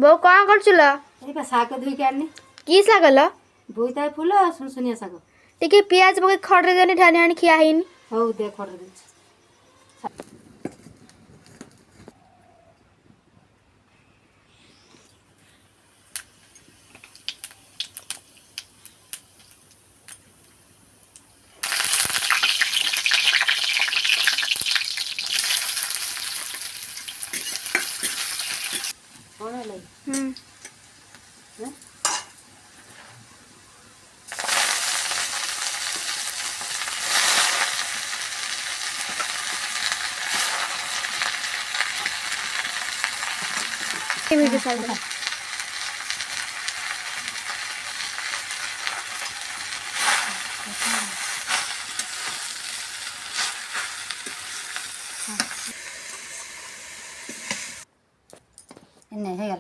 बो कौन करछुल एबा शाग धोई के आनी की सागल बोईताई फूल सुनसुनिया शाग टिके पियाज पके खड़रे देनी ठानी आनी खिया हिन हौ दे खड़ दे कौन है मीठे साग